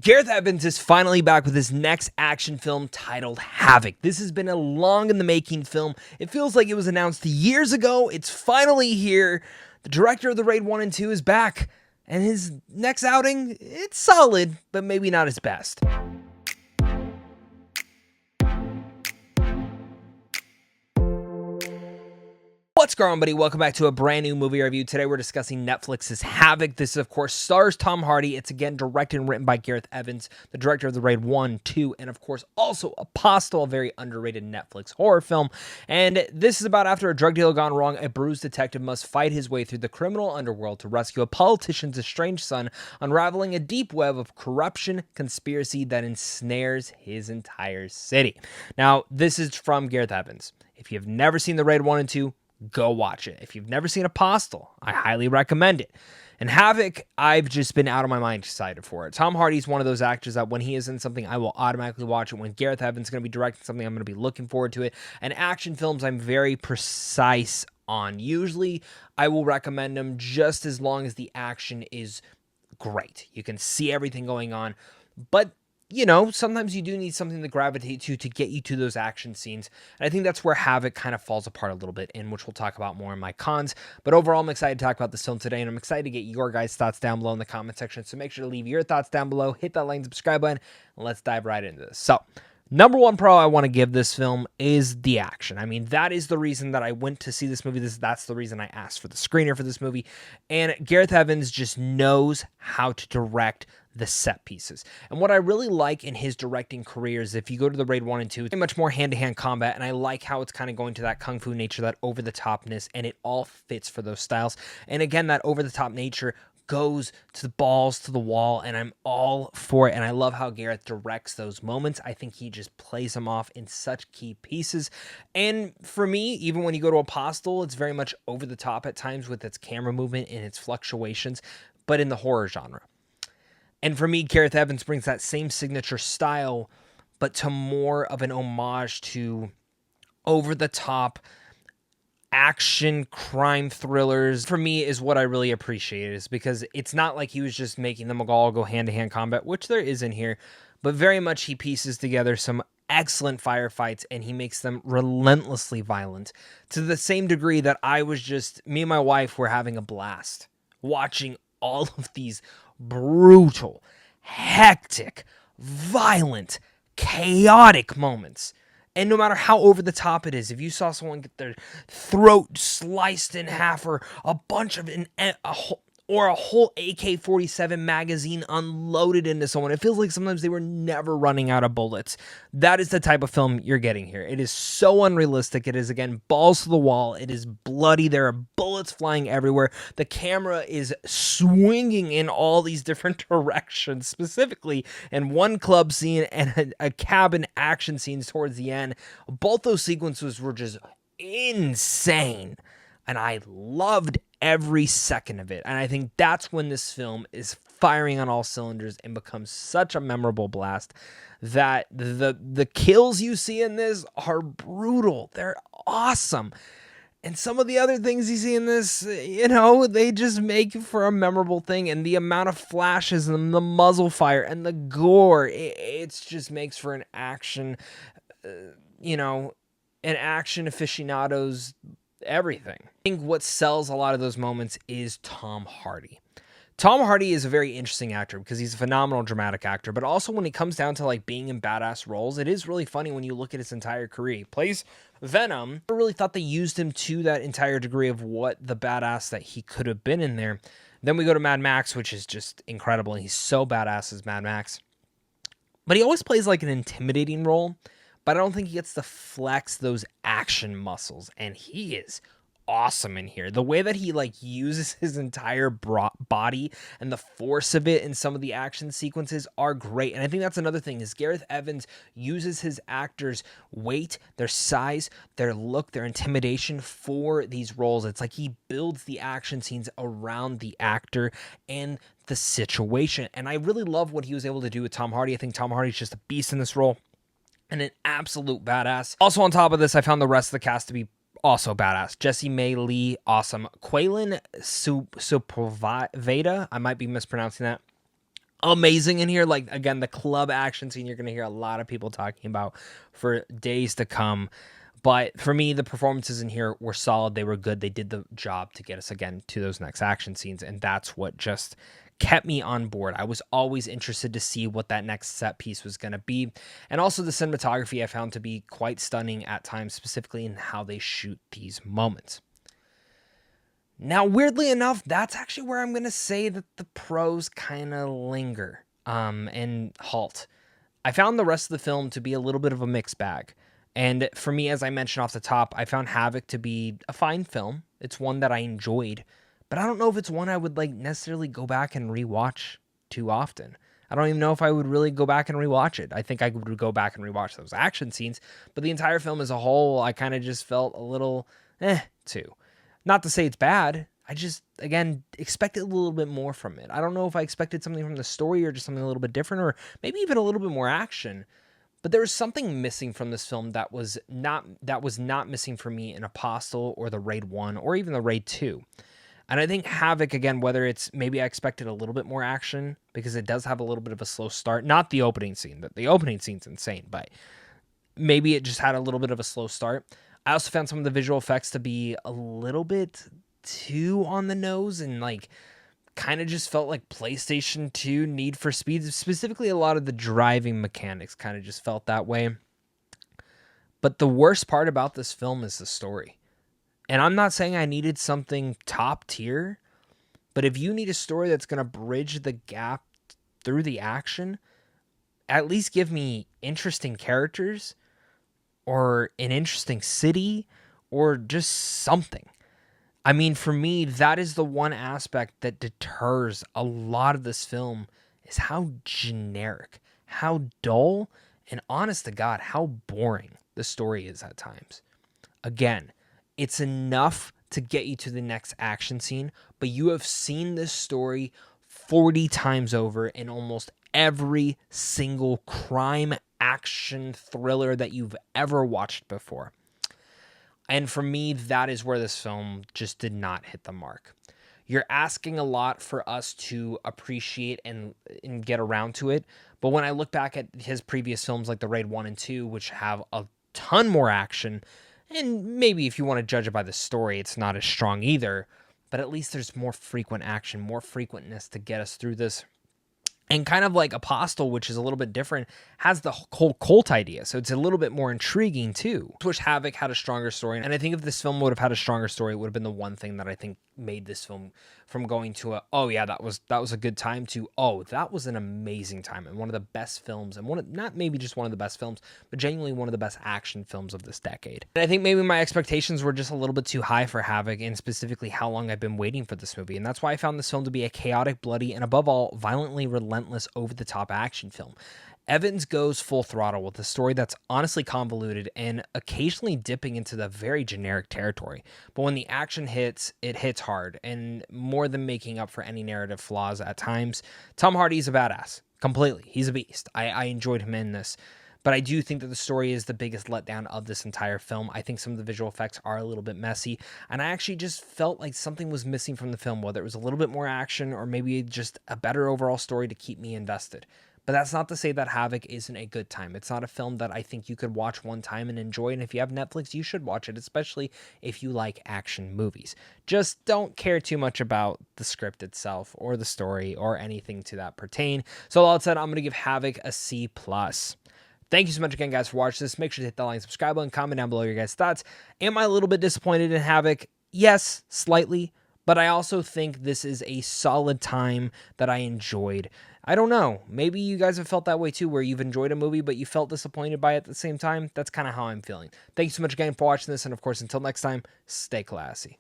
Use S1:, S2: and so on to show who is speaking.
S1: Gareth Evans is finally back with his next action film titled Havoc. This has been a long in the making film. It feels like it was announced years ago. It's finally here. The director of the Raid 1 and 2 is back, and his next outing, it's solid, but maybe not his best. What's going on, buddy? Welcome back to a brand new movie review. Today we're discussing Netflix's Havoc. This, of course, stars Tom Hardy. It's, again, directed and written by Gareth Evans, the director of the Raid 1, 2, and, of course, also Apostle, a very underrated Netflix horror film. And this is about after a drug deal gone wrong, a bruised detective must fight his way through the criminal underworld to rescue a politician's estranged son, unraveling a deep web of corruption, conspiracy that ensnares his entire city. Now, this is from Gareth Evans. If you've never seen the Raid 1 and 2, go watch it. If you've never seen Apostle, I highly recommend it. And Havoc, I've just been out of my mind excited for it. Tom Hardy's one of those actors that when he is in something, I will automatically watch it. When Gareth Evans is going to be directing something, I'm going to be looking forward to it. And action films, I'm very precise on. Usually, I will recommend them just as long as the action is great. You can see everything going on. But you know, sometimes you do need something to gravitate to get you to those action scenes. And I think that's where Havoc kind of falls apart a little bit, in which we'll talk about more in my cons. But overall, I'm excited to talk about this film today, and I'm excited to get your guys' thoughts down below in the comment section. So make sure to leave your thoughts down below, hit that like and subscribe button, and let's dive right into this. So, number one pro I want to give this film is the action. I mean, that is the reason that I went to see this movie. That's the reason I asked for the screener for this movie. And Gareth Evans just knows how to direct the set pieces. And what I really like in his directing career is if you go to the Raid 1 and 2, it's much more hand-to-hand combat, and I like how it's kind of going to that kung fu nature, that over-the-topness, and it all fits for those styles. And again, that over-the-top nature goes to the balls to the wall, and I'm all for it. And I love how Gareth directs those moments. I think he just plays them off in such key pieces. And for me, even when you go to Apostle, it's very much over the top at times with its camera movement and its fluctuations, but in the horror genre. And for me, Gareth Evans brings that same signature style, but to more of an homage to over the top action crime thrillers. For me, is what I really appreciate, is because it's not like he was just making them all go hand-to-hand combat, which there is in here, but very much he pieces together some excellent firefights, and he makes them relentlessly violent to the same degree that me and my wife were having a blast watching all of these brutal, hectic, violent, chaotic moments. And no matter how over the top it is, if you saw someone get their throat sliced in half, or a bunch of a whole AK-47 magazine unloaded into someone, it feels like sometimes they were never running out of bullets. That is the type of film you're getting here. It is so unrealistic. It is, again, balls to the wall. It is bloody. There are bullets flying everywhere. The camera is swinging in all these different directions, specifically in one club scene and a cabin action scenes towards the end. Both those sequences were just insane, and I loved every second of it. And I think that's when this film is firing on all cylinders and becomes such a memorable blast, that the kills you see in this are brutal. They're awesome. And some of the other things you see in this, you know, they just make for a memorable thing. And the amount of flashes and the muzzle fire and the gore, it just makes for an action, an action aficionado's everything. I think what sells a lot of those moments is Tom Hardy. Tom Hardy is a very interesting actor because he's a phenomenal dramatic actor, but also when it comes down to like being in badass roles, it is really funny when you look at his entire career. He plays Venom. I really thought they used him to that entire degree of what the badass that he could have been in there. Then we go to Mad Max, which is just incredible, and he's so badass as Mad Max. But he always plays like an intimidating role, but I don't think he gets to flex those action muscles, and he is awesome in here. The way that he like uses his entire body and the force of it in some of the action sequences are great. And I think that's another thing, is Gareth Evans uses his actors' weight, their size, their look, their intimidation for these roles. It's like he builds the action scenes around the actor and the situation. And I really love what he was able to do with Tom Hardy. I think Tom Hardy's just a beast in this role and an absolute badass. Also on top of this, I found the rest of the cast to be also badass. Jessie May Lee, awesome. Quaylen Sepulveda, I might be mispronouncing that. amazing in here. Like, again, the club action scene you're going to hear a lot of people talking about for days to come. But for me, the performances in here were solid. They were good. They did the job to get us again to those next action scenes. And that's what just kept me on board. I was always interested to see what that next set piece was going to be. And also the cinematography I found to be quite stunning at times, specifically in how they shoot these moments. Now, weirdly enough, that's actually where I'm going to say that the pros kind of linger and halt. I found the rest of the film to be a little bit of a mixed bag. And for me, as I mentioned off the top, I found Havoc to be a fine film. It's one that I enjoyed, but I don't know if it's one I would like necessarily go back and rewatch too often. I don't even know if I would really go back and rewatch it. I think I would go back and rewatch those action scenes, but the entire film as a whole, I kind of just felt a little too. Not to say it's bad. I just, again, expected a little bit more from it. I don't know if I expected something from the story or just something a little bit different or maybe even a little bit more action. But there was something missing from this film that was not missing for me in Apostle or the Raid 1 or even the Raid 2. And I think Havoc, again, whether it's maybe I expected a little bit more action because it does have a little bit of a slow start. Not the opening scene. The opening scene's insane, but maybe it just had a little bit of a slow start. I also found some of the visual effects to be a little bit too on the nose and like kind of just felt like PlayStation 2 Need for Speed. Specifically, a lot of the driving mechanics kind of just felt that way. But the worst part about this film is the story. And I'm not saying I needed something top tier, but if you need a story that's going to bridge the gap through the action, at least give me interesting characters or an interesting city or just something. I mean, for me, that is the one aspect that deters a lot of this film is how generic, how dull, and honest to God, how boring the story is at times. Again, it's enough to get you to the next action scene, but you have seen this story 40 times over in almost every single crime action thriller that you've ever watched before. And for me, that is where this film just did not hit the mark. You're asking a lot for us to appreciate and get around to it. But when I look back at his previous films like The Raid 1 and 2, which have a ton more action, and maybe if you want to judge it by the story, it's not as strong either, but at least there's more frequent action, more frequentness to get us through this. And kind of like Apostle, which is a little bit different, has the whole cult idea. So it's a little bit more intriguing too. I wish Havoc had a stronger story. And I think if this film would have had a stronger story, it would have been the one thing that I think made this film from going to a, oh yeah, that was a good time to, oh, that was an amazing time and one of the best films and not maybe just one of the best films, but genuinely one of the best action films of this decade. And I think maybe my expectations were just a little bit too high for Havoc and specifically how long I've been waiting for this movie. And that's why I found this film to be a chaotic, bloody, and above all, violently relentless, over-the-top action film. Evans goes full throttle with a story that's honestly convoluted and occasionally dipping into the very generic territory. But when the action hits, it hits hard and more than making up for any narrative flaws at times. Tom Hardy's a badass. Completely. He's a beast. I enjoyed him in this. But I do think that the story is the biggest letdown of this entire film. I think some of the visual effects are a little bit messy. And I actually just felt like something was missing from the film, whether it was a little bit more action or maybe just a better overall story to keep me invested. But that's not to say that Havoc isn't a good time. It's not a film that I think you could watch one time and enjoy. And if you have Netflix, you should watch it, especially if you like action movies. Just don't care too much about the script itself or the story or anything to that pertain. So all that said, I'm going to give Havoc a C+. Thank you so much again, guys, for watching this. Make sure to hit that like and subscribe button, comment down below your guys' thoughts. Am I a little bit disappointed in Havoc? Yes, slightly. But I also think this is a solid time that I enjoyed. I don't know. Maybe you guys have felt that way too, where you've enjoyed a movie, but you felt disappointed by it at the same time. That's kind of how I'm feeling. Thank you so much again for watching this. And of course, until next time, stay classy.